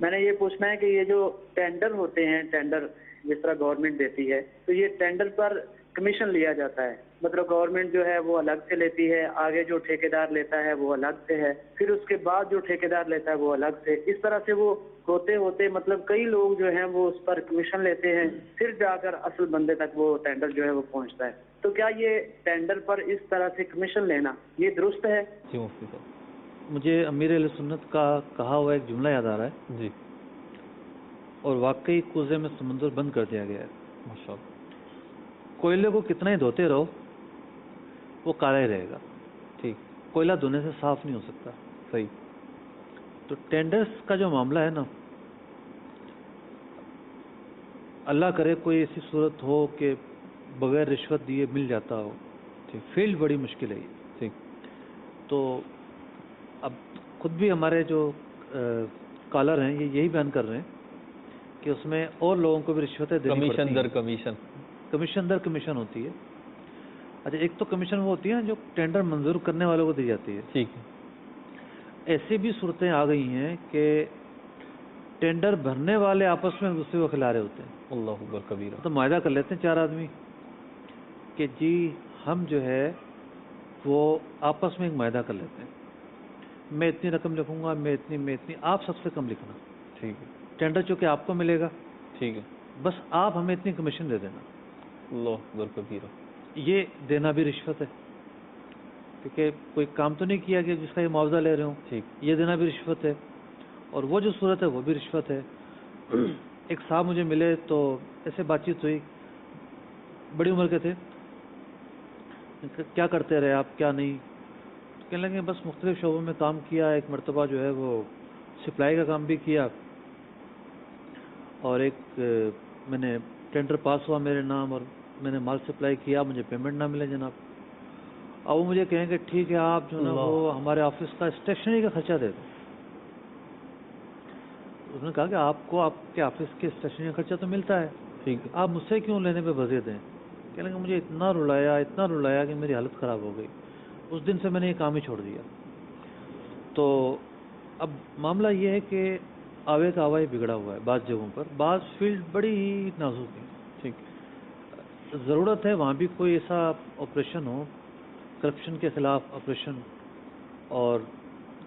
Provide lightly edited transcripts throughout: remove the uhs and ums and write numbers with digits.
میں نے یہ پوچھنا ہے کہ یہ جو ٹینڈر ہوتے ہیں، ٹینڈر جس طرح گورنمنٹ دیتی ہے، تو یہ ٹینڈر پر کمیشن لیا جاتا ہے، مطلب گورنمنٹ جو ہے وہ الگ سے لیتی ہے، آگے جو ٹھیکیدار لیتا ہے وہ الگ سے ہے، پھر اس کے بعد جو ٹھیکیدار لیتا ہے وہ الگ سے، اس طرح سے وہ ہوتے ہوتے مطلب کئی لوگ جو ہیں وہ اس پر کمیشن لیتے ہیں، پھر جا کر اصل بندے تک وہ ٹینڈر جو ہے وہ پہنچتا ہے۔ تو کیا یہ ٹینڈر پر اس طرح سے کمیشن لینا یہ درست ہے؟ جی مفتی صاحب۔ مجھے امیر اہل سنت کا کہا ہوا ایک جملہ یاد آ رہا ہے، جی اور واقعی کوزے میں سمندر بند کر دیا گیا ہے۔ ماشاء اللہ۔ کوئلے کو کتنا ہی دھوتے رہو وہ کالا ہی رہے گا، ٹھیک، کوئلہ دھونے سے صاف نہیں ہو سکتا۔ صحیح۔ تو ٹینڈرز کا جو معاملہ ہے نا، اللہ کرے کوئی ایسی صورت ہو کہ بغیر رشوت دیے مل جاتا ہو، فیلڈ بڑی مشکل ہے یہ۔ ٹھیک، تو اب خود بھی ہمارے جو کالر ہیں یہ یہی بیان کر رہے ہیں کہ اس میں اور لوگوں کو بھی رشوتیں دینی پڑتی ہیں، کمیشن در کمیشن۔ کمیشن در کمیشن ہوتی ہے۔ اچھا، ایک تو کمیشن وہ ہوتی ہے جو ٹینڈر منظور کرنے والوں کو دی جاتی ہے۔ ٹھیک ہے۔ ایسی بھی صورتیں آ گئی ہیں کہ ٹینڈر بھرنے والے آپس میں ایک دوسرے کو کھلا رہے ہوتے ہیں۔ اللہ اکبر کبیرہ۔ تو معاہدہ کر لیتے ہیں چار آدمی کہ جی ہم جو ہے وہ آپس میں ایک معاہدہ کر لیتے ہیں، میں اتنی رقم لکھوں گا، میں اتنی، آپ سب سے کم لکھنا۔ ٹھیک ہے، ٹینڈر چونکہ آپ کو ملے گا، ٹھیک ہے۔ بس آپ ہمیں اتنی کمیشن دے دینا۔ اللہ اکبر کبیرہ۔ یہ دینا بھی رشوت ہے، کیونکہ کوئی کام تو نہیں کیا کہ جس کا یہ معاوضہ لے رہے ہوں، ٹھیک، یہ دینا بھی رشوت ہے، اور وہ جو صورت ہے وہ بھی رشوت ہے۔ ایک صاحب مجھے ملے تو ایسے بات چیت ہوئی، بڑی عمر کے تھے، کیا کرتے رہے آپ، کیا نہیں؟ کہنے لگے بس مختلف شعبوں میں کام کیا، ایک مرتبہ جو ہے وہ سپلائی کا کام بھی کیا، اور ایک میں نے ٹینڈر پاس ہوا میرے نام اور میں نے مال سپلائی کیا، مجھے پیمنٹ نہ ملے جناب۔ اب وہ مجھے کہیں کہ ٹھیک ہے آپ جو نا وہ ہمارے آفس کا اسٹیشنری کا خرچہ دے دیں۔ اس نے کہا کہ آپ کو آپ کے آفس کے اسٹیشنری کا خرچہ تو ملتا ہے، ٹھیک ہے۔ آپ مجھ سے کیوں لینے پہ بھزے دیں؟ کہنے لگے مجھے اتنا رلایا کہ میری حالت خراب ہو گئی، اس دن سے میں نے یہ کام ہی چھوڑ دیا۔ تو اب معاملہ یہ ہے کہ آوے کا آوا ہی بگڑا ہوا ہے بعض جگہوں پر، بعض فیلڈ بڑی ہی نازک ہے۔ ٹھیک، ضرورت ہے وہاں بھی کوئی ایسا آپریشن ہو، کرپشن کے خلاف آپریشن، اور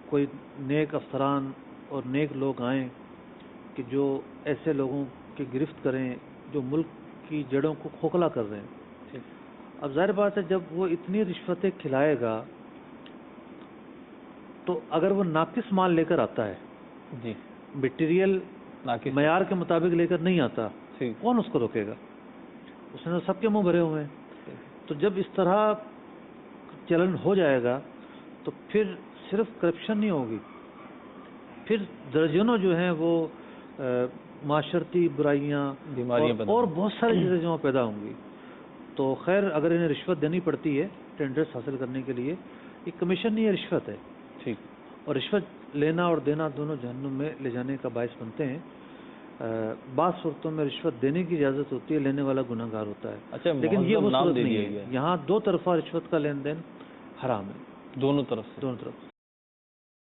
کوئی نیک افسران اور نیک لوگ آئیں کہ جو ایسے لوگوں کی گرفت کریں جو ملک کی جڑوں کو کھوکھلا کر رہے ہیں۔ اب ظاہر بات ہے جب وہ اتنی رشوتیں کھلائے گا تو اگر وہ ناقص مال لے کر آتا ہے، جی، مٹیریل ناقص معیار کے مطابق لے کر نہیں آتا، ٹھیک، کون اس کو روکے گا؟ اس نے تو سب کے منہ بھرے ہوئے ہیں۔ تو جب اس طرح چلن ہو جائے گا تو پھر صرف کرپشن نہیں ہوگی، پھر درجنوں جو ہیں وہ معاشرتی برائیاں اور بہت ساری چیزیں جو پیدا ہوں گی۔ تو خیر اگر انہیں رشوت دینی پڑتی ہے ٹینڈرز حاصل کرنے کے لیے، یہ کمیشن نہیں ہے، رشوت ہے۔ ٹھیک، اور رشوت لینا اور دینا دونوں جہنم میں لے جانے کا باعث بنتے ہیں۔ بعض صورتوں میں رشوت دینے کی اجازت ہوتی ہے، لینے والا گناہ گار ہوتا ہے۔ اچھا، لیکن یہ وہ نام صورت دے نہیں دیا ہے، گیا ہے، یہاں دو طرفہ رشوت کا لین دین حرام ہے، دونوں طرف سے۔ دونوں طرف۔